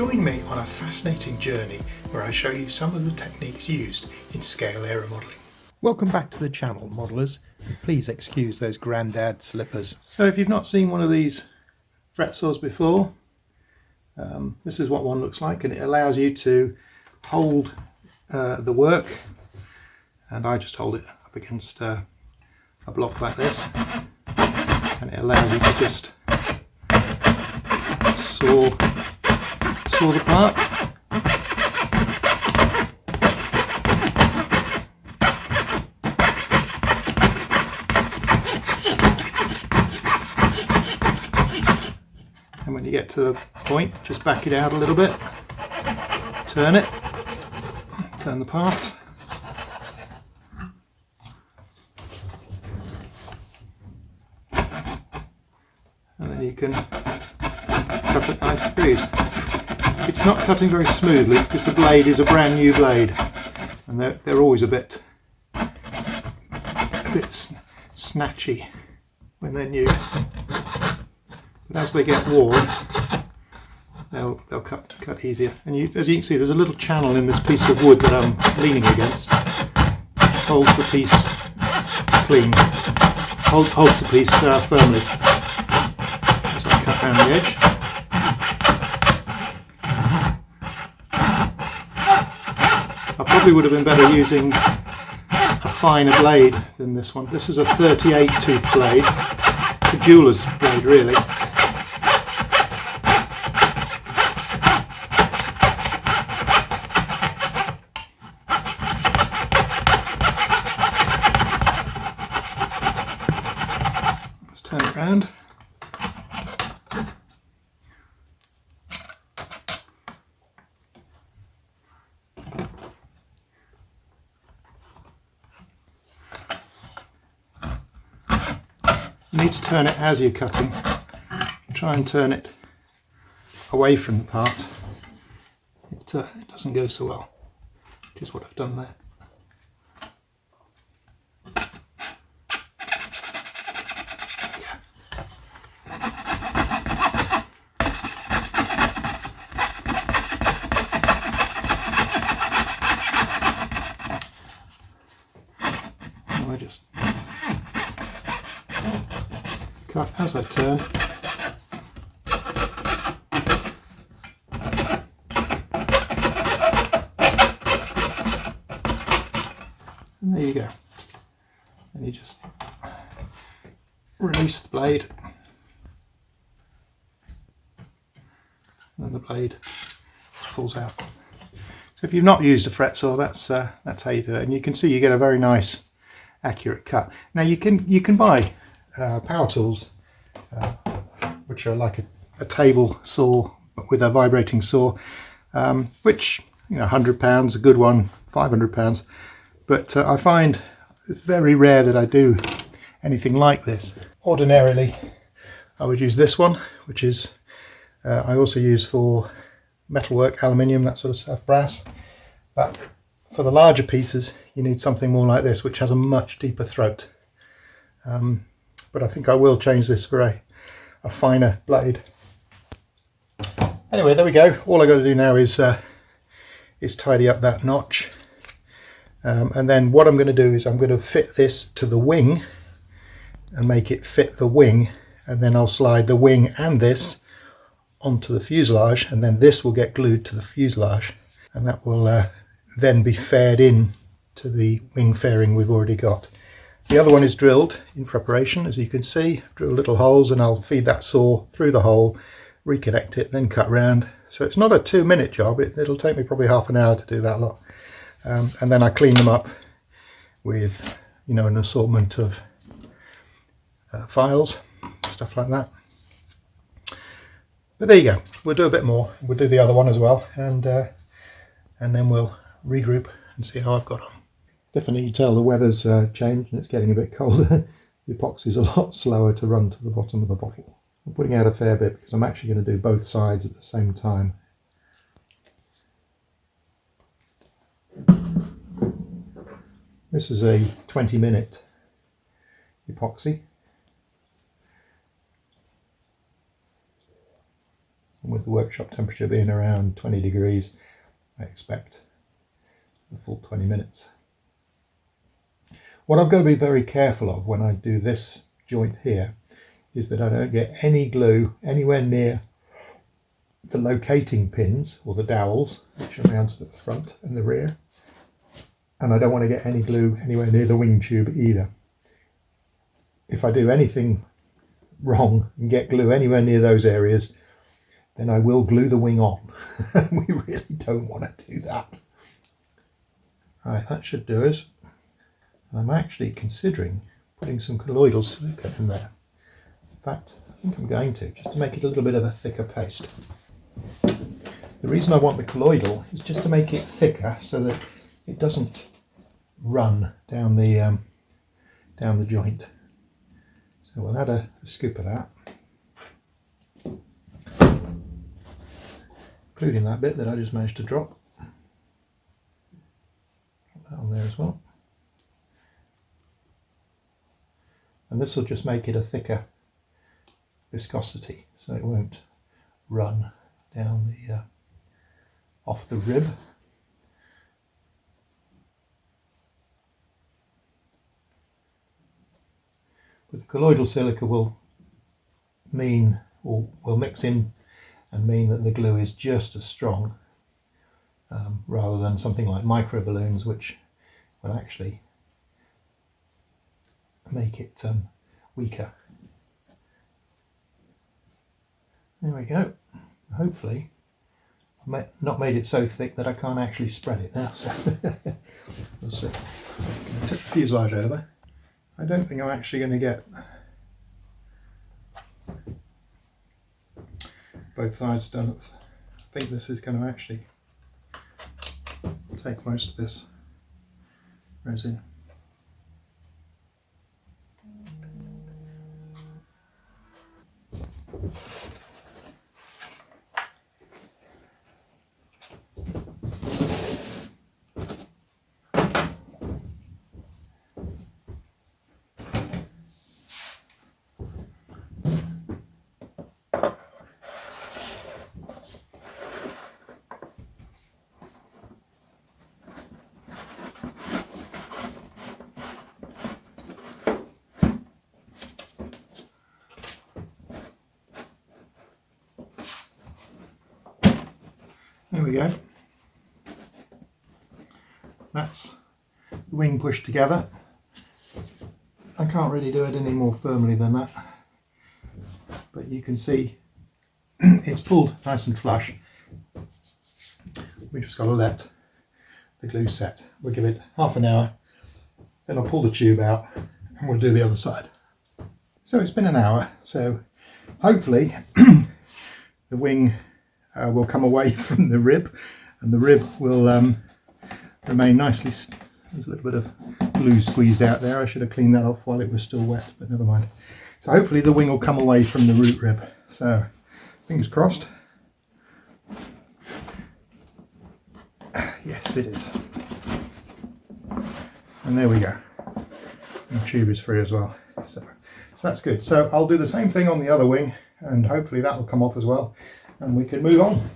Join me on a fascinating journey where I show you some of the techniques used in scale area modelling. Welcome back to the channel, modellers. Please excuse those grandad slippers. So if you've not seen one of these fret saws before, this is what one looks like, and it allows you to hold the work, and I just hold it up against a block like this, and it allows you to just saw the part. And when you get to the point, just back it out a little bit, turn the part, and then you can cut at 90 degrees. It's not cutting very smoothly because the blade is a brand new blade, and they're always a bit snatchy when they're new. But as they get worn, they'll cut easier. And as you can see, there's a little channel in this piece of wood that I'm leaning against. It holds the piece clean, holds the piece firmly. As I cut around the edge. I probably would have been better using a finer blade than this one. This is a 38 tooth blade, a jeweler's blade really. Let's turn it around. You need to turn it as you're cutting. Try and turn it away from the part. It doesn't go so well, which is what I've done there. I just cut as I turn. And there you go. And you just release the blade, and then the blade pulls out. So if you've not used a fret saw, that's how you do it. And you can see you get a very nice, accurate cut. Now you can buy power tools, which are like a table saw but with a vibrating saw, which, you know, £100, a good one, £500. But I find it's very rare that I do anything like this. Ordinarily, I would use this one, which is I also use for metalwork, aluminium, that sort of stuff, brass. But for the larger pieces, you need something more like this, which has a much deeper throat. But I think I will change this for a finer blade. Anyway, there we go. All I got to do now is tidy up that notch. And then what I'm going to do is I'm going to fit this to the wing and make it fit the wing, and then I'll slide the wing and this onto the fuselage, and then this will get glued to the fuselage, and that will then be faired in to the wing fairing we've already got. The other one is drilled in preparation, as you can see. Drill little holes, and I'll feed that saw through the hole, reconnect it, then cut round. So it's not a 2-minute job. It'll take me probably half an hour to do that lot. And then I clean them up with, you know, an assortment of files, stuff like that. But there you go. We'll do a bit more. We'll do the other one as well, and then we'll regroup and see how I've got on. Definitely you tell the weather's changed and it's getting a bit colder. The epoxy's a lot slower to run to the bottom of the bottle. I'm putting out a fair bit because I'm actually going to do both sides at the same time. This is a 20-minute epoxy. And with the workshop temperature being around 20 degrees, I expect the full 20 minutes. What I've got to be very careful of when I do this joint here is that I don't get any glue anywhere near the locating pins or the dowels, which are mounted at the front and the rear. And I don't want to get any glue anywhere near the wing tube either. If I do anything wrong and get glue anywhere near those areas, then I will glue the wing on. We really don't want to do that. Right, that should do us. I'm actually considering putting some colloidal silica in there. In fact, I think I'm going to, just to make it a little bit of a thicker paste. The reason I want the colloidal is just to make it thicker so that it doesn't run down the joint. So we'll add a scoop of that, including that bit that I just managed to drop. Put that on there as well. And this will just make it a thicker viscosity, so it won't run down the off the rib. But the colloidal silica will mean, or will mix in and mean that the glue is just as strong, rather than something like micro balloons, which will actually make it weaker. There we go. Hopefully I've not made it so thick that I can't actually spread it now. So we'll see. I'm going to tip the fuselage over. I don't think I'm actually going to get both sides done. I think this is going to actually take most of this resin. There we go. That's the wing pushed together. I can't really do it any more firmly than that, but you can see it's pulled nice and flush. We just got to let the glue set. We'll give it half an hour, then I'll pull the tube out and we'll do the other side. So it's been an hour, so hopefully the wing will come away from the rib, and the rib will remain nicely. There's a little bit of glue squeezed out there. I should have cleaned that off while it was still wet, but never mind. So hopefully the wing will come away from the root rib. So fingers crossed. Yes, it is. And there we go. And the tube is free as well. So that's good. So I'll do the same thing on the other wing, and hopefully that will come off as well, and we can move on.